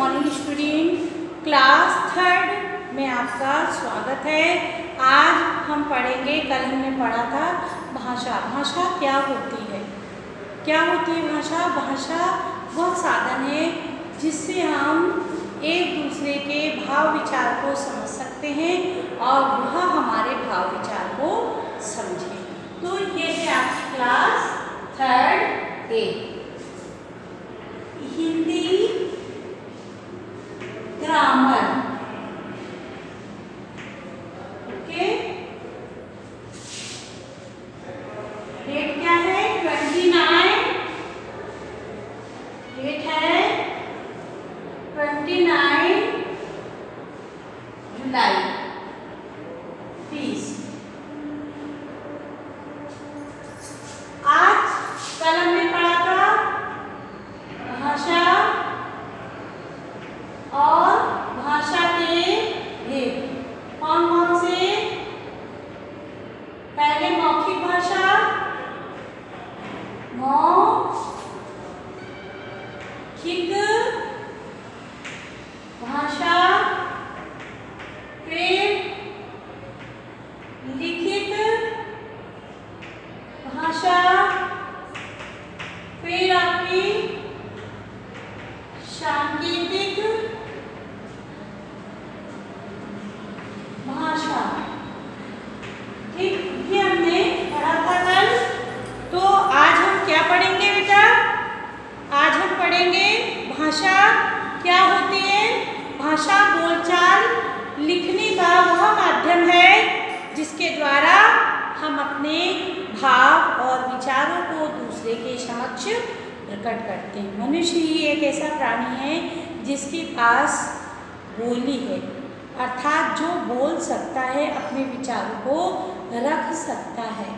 Morning student, class third में आपका स्वागत है। आज हम पढ़ेंगे, कल हमने पढ़ा था भाषा। भाषा क्या होती है? क्या होती है भाषा? भाषा वह साधन है जिससे हम एक दूसरे के भाव विचार को समझ सकते हैं और वह हमारे भाव विचार को समझे। तो ये है आपकी class third A, Hindi grammar. Okay, date क्या है? 29। डेट है 29 जुलाई 20। आज कल हमने पढ़ा था भाषा और भाषा के भेद। कौन कौन से? पहले मौखिक भाषा, मौखिक भाषा, फिर लिखित भाषा, फिर आपकी सांकेतिक भाषा। ठीक, ये हमने पढ़ा था कल। तो आज हम क्या पढ़ेंगे बेटा? आज हम पढ़ेंगे भाषा क्या होती है। भाषा बोलचाल लिखने का वह माध्यम है जिसके द्वारा हम अपने भाव और विचारों को दूसरे के समक्ष प्रकट करते हैं। मनुष्य ही एक ऐसा प्राणी है जिसके पास बोली है, अर्थात जो बोल सकता है, अपने विचारों को रख सकता है।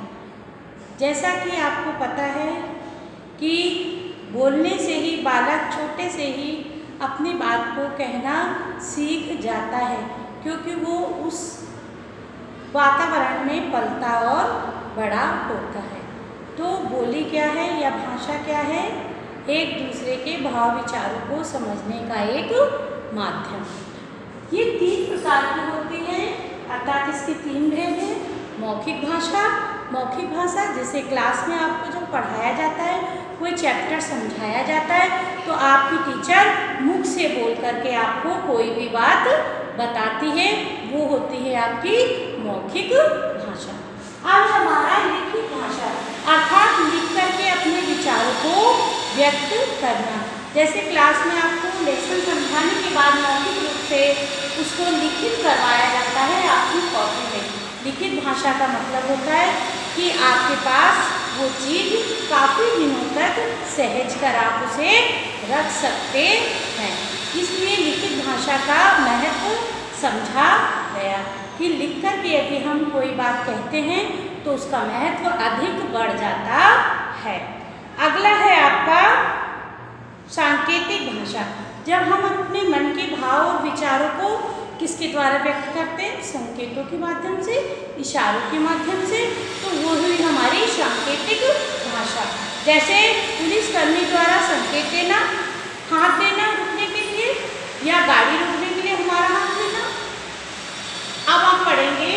जैसा कि आपको पता है कि बोलने से ही बालक छोटे से ही अपनी बात को कहना सीख जाता है, क्योंकि वो उस वातावरण में पलता और बड़ा होता है। तो बोली क्या है या भाषा क्या है? एक दूसरे के भाव विचारों को समझने का एक माध्यम। ये 3 प्रकार की होती है, अर्थात इसके 3 भेद हैं। मौखिक भाषा, मौखिक भाषा जैसे क्लास में आपको जब पढ़ाया जाता है, कोई चैप्टर समझाया जाता है, तो आपकी टीचर मुख से बोल करके आपको कोई भी बात बताती है, वो होती है आपकी मौखिक भाषा। अब हमारा लिखित भाषा, अर्थात लिख करके अपने विचारों को व्यक्त करना। जैसे क्लास में आपको लेसन समझाने के बाद मौखिक रूप से उसको लिखित करवाया जाता है आपकी कॉपी में। लिखित भाषा का मतलब होता है कि आपके पास वो चीज़ काफ़ी दिनों तक सहज कर आप उसे रख सकते हैं। इसलिए लिखित भाषा का महत्व समझा गया कि लिख कर के यदि हम कोई बात कहते हैं तो उसका महत्व अधिक बढ़ जाता है। अगला है आपका सांकेतिक भाषा। जब हम अपने मन के भाव और विचारों को किसके द्वारा व्यक्त करते हैं? संकेतों के माध्यम से, इशारों के माध्यम से। तो वो हुई हमारी सांकेतिक भाषा। जैसे पुलिसकर्मी द्वारा संकेत देना, हाथ देना रुकने के लिए या गाड़ी रुकने के लिए हमारा हाथ देना। अब हम पढ़ेंगे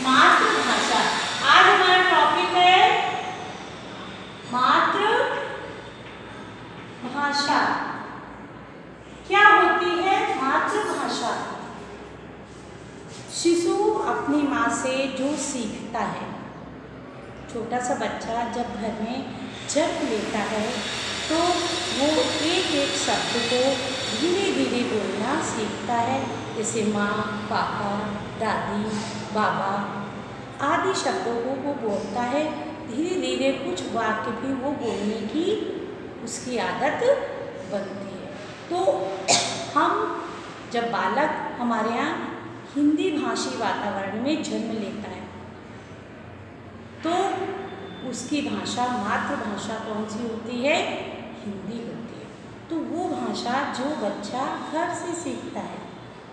मातृभाषा। आज हमारा टॉपिक है मातृभाषा। क्या होती है मातृभाषा? शिशु अपनी माँ से जो सीखता है, छोटा सा बच्चा जब घर में जन्म लेता है तो वो एक एक शब्द को धीरे धीरे बोलना सीखता है। जैसे माँ, पापा, दादी, बाबा आदि शब्दों को वो बोलता है। धीरे धीरे कुछ वाक्य भी वो बोलने की उसकी आदत बनती है। तो हम जब बालक हमारे यहाँ हिंदी भाषी वातावरण में जन्म लेता है तो उसकी भाषा, मातृभाषा कौन सी होती है? हिंदी होती है। तो वो भाषा जो बच्चा घर से सीखता है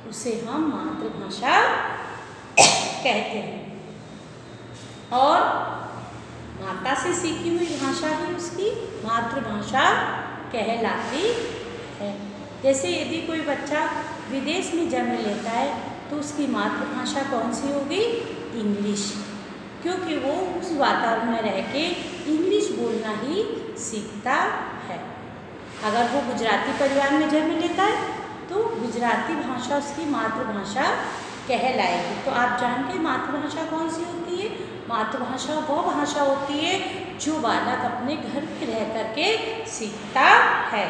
उसे हम मातृभाषा कहते हैं। और माता से सीखी हुई भाषा ही उसकी मातृभाषा कहलाती है। जैसे यदि कोई बच्चा विदेश में जन्म लेता है तो उसकी मातृभाषा कौन सी होगी? इंग्लिश, क्योंकि वो उस वातावरण में रह के इंग्लिश बोलना ही सीखता है। अगर वो गुजराती परिवार में जन्म लेता है तो गुजराती भाषा उसकी मातृभाषा कहलाएगी। तो आप जानते हैं मातृभाषा कौन सी होती है? मातृभाषा वो भाषा होती है जो बालक अपने घर में रह करके सीखता है।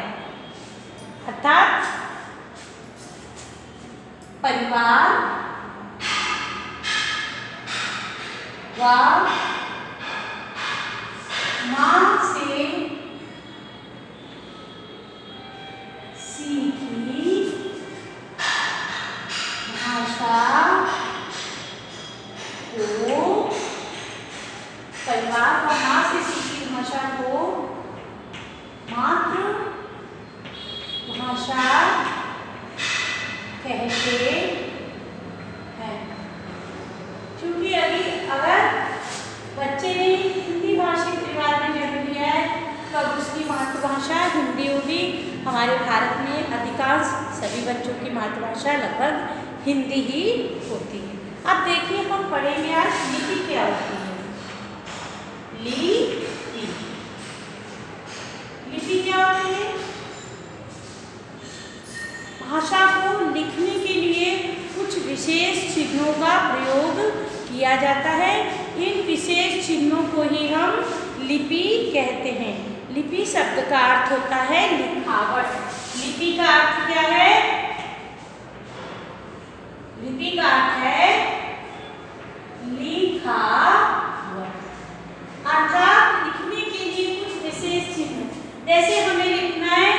अर्थात परिवार व माँ से सीखी भाषा को, परिवार व माँ से सीखी भाषा को मातृ भाषा कहते हैं। क्योंकि अगर बच्चे ने हिंदी भाषी परिवार में जन्म लिया है तो अब उसकी मातृभाषा हिंदी होगी। हमारे भारत में अधिकांश सभी बच्चों की मातृभाषा लगभग हिंदी ही होती है। अब देखिए हम पढ़ेंगे आज लिपि क्या होती है। लिपि, लिपि क्या होती है? भाषा को लिखने के लिए कुछ विशेष चिन्हों का प्रयोग किया जाता है। इन विशेष चिन्हों को ही हम लिपि कहते हैं। लिपि शब्द का अर्थ होता है लिखावट। लिपि का अर्थ क्या है? लिपि का अर्थ है लिखावट, अर्थात लिखने के लिए कुछ विशेष चिन्ह। जैसे हमें लिखना है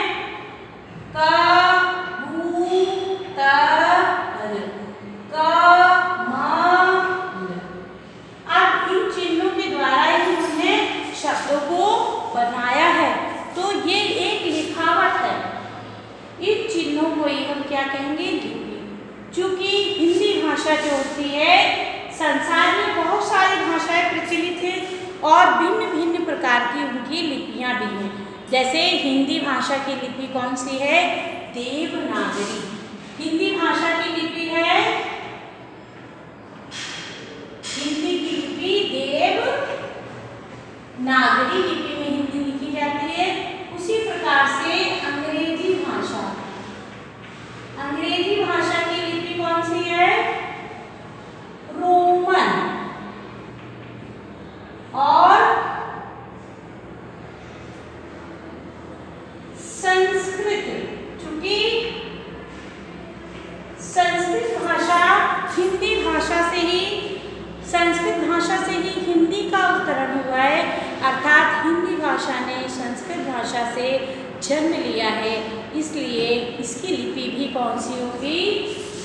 अब इन चिन्हों के द्वारा ही हमने शब्दों को बनाया है, तो ये एक लिखावट है। इन चिन्हों को ही हम क्या कहेंगे? लिपि। चूंकि हिंदी भाषा जो होती है, संसार में बहुत सारी भाषाएं प्रचलित हैं और भिन्न भिन्न प्रकार की उनकी लिपियां भी हैं। जैसे हिंदी भाषा की लिपि कौन सी है? देवनागरी। हिंदी भाषा की लिपि है, हिंदी की लिपि देवनागरी लिपि में हिंदी लिखी जाती है। उसी प्रकार से अंग्रेजी भाषा, अंग्रेजी भाषा की लिपि कौन सी है? रोमन। और संस्कृत, चूंकि संस्कृत भाषा हिंदी भाषा से ही, संस्कृत भाषा से ही हिंदी का अवतरण हुआ है, अर्थात हिंदी भाषा ने संस्कृत भाषा से जन्म लिया है, इसलिए इसकी लिपि भी कौन सी होगी?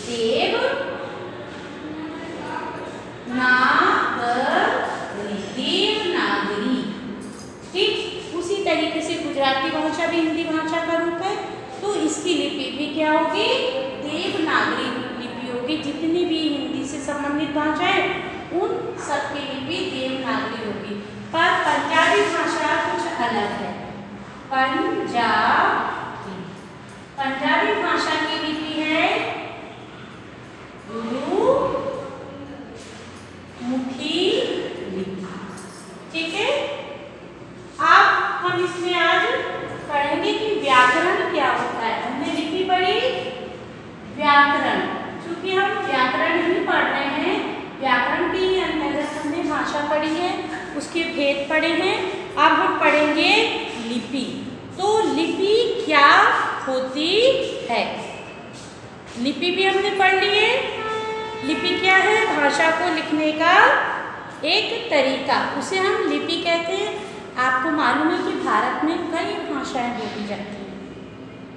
देवनागरी। देवनागरी। ठीक उसी तरीके से गुजराती भाषा भी हिंदी भाषा का रूप है, तो इसकी लिपि भी क्या होगी? देवनागरी लिपि होगी। जितनी भी हिंदी से संबंधित भाषाएं उन सबकी लिपि देवनागरी होगी। पर पंजाबी भाषा कुछ अलग है। पंजाबी भाषा की लिपि है मुखी लिपि। ठीक है, अब हम इसमें आज पढ़ेंगे कि व्याकरण क्या होता है। हमने लिपि पढ़ी, व्याकरण, क्योंकि हम व्याकरण ही पढ़ रहे हैं, व्याकरण के ही अंतर्गत हमने भाषा पढ़ी है, उसके भेद पढ़े हैं। अब हम पढ़ेंगे लिपि। तो लिपि क्या होती है? लिपि भी हमने पढ़ ली है। लिपि क्या है? भाषा को लिखने का एक तरीका, उसे हम लिपि कहते हैं। आपको मालूम है कि भारत में कई भाषाएं बोली जाती हैं,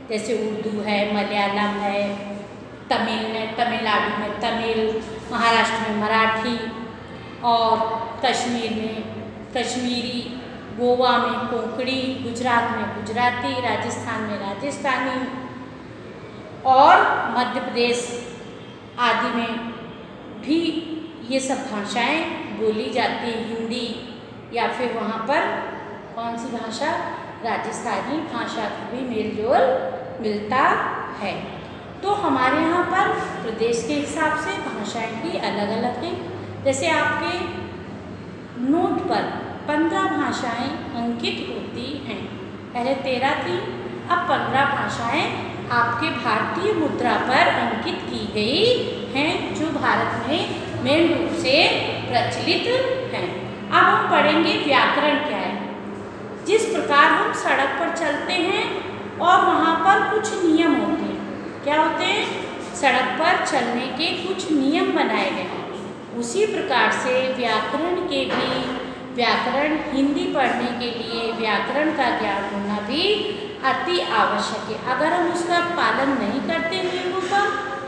जैसे उर्दू है, मलयालम है, तमिलनाडु में तमिल, महाराष्ट्र में मराठी, और कश्मीर में कश्मीरी, गोवा में कोंकणी, गुजरात में गुजराती, राजस्थान में राजस्थानी, और मध्य प्रदेश आदि में भी ये सब भाषाएं बोली जाती हैं। हिंदी या फिर वहाँ पर कौन सी भाषा? राजस्थानी भाषा का भी मेल जोल मिलता है। तो हमारे यहाँ पर प्रदेश के हिसाब से भाषाएं भी अलग अलग हैं। जैसे आपके नोट पर 15 भाषाएं अंकित होती हैं। पहले 13 थी, अब 15 भाषाएं आपके भारतीय मुद्रा पर अंकित की गई हैं, जो भारत में मेन रूप से प्रचलित हैं। अब हम पढ़ेंगे व्याकरण क्या है। जिस प्रकार हम सड़क पर चलते हैं और वहाँ पर कुछ नियम होते हैं। क्या होते हैं? सड़क पर चलने के कुछ नियम बनाए गए हैं। उसी प्रकार से व्याकरण के भी, व्याकरण हिंदी पढ़ने के लिए व्याकरण का ज्ञान होना भी अति आवश्यक है। अगर हम उसका पालन नहीं करते नियमों का,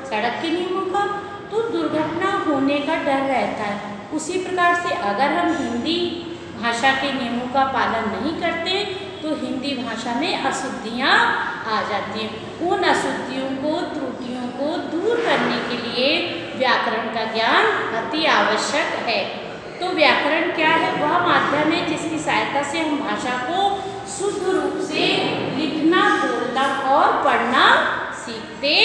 सड़क के नियमों का, तो दुर्घटना होने का डर रहता है। उसी प्रकार से अगर हम हिंदी भाषा के नियमों का पालन नहीं करते तो हिंदी भाषा में अशुद्धियाँ आ जाती हैं। उन अशुद्धियों को, त्रुटियों को दूर करने के लिए व्याकरण का ज्ञान अति आवश्यक है। तो व्याकरण क्या है? वह माध्यम है जिसकी सहायता से हम भाषा को शुद्ध रूप से लिखना, बोलना और पढ़ना सीखते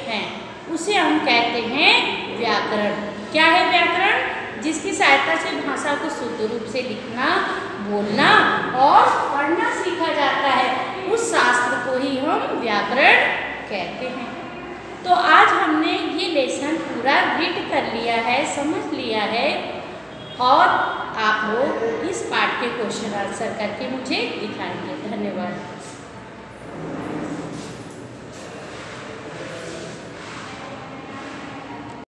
हैं। उसे हम कहते हैं व्याकरण। क्या है व्याकरण? जिसकी सहायता से भाषा को शुद्ध रूप से लिखना, बोलना और पढ़ना सीखा जाता है। उस शास्त्र को ही हम व्याकरण कहते हैं। तो आज हमने ये लेसन पूरा रीड कर लिया है, समझ लिया है, और आप लोग इस पाठ के क्वेश्चन आंसर करके मुझे दिखाएंगे। धन्यवाद।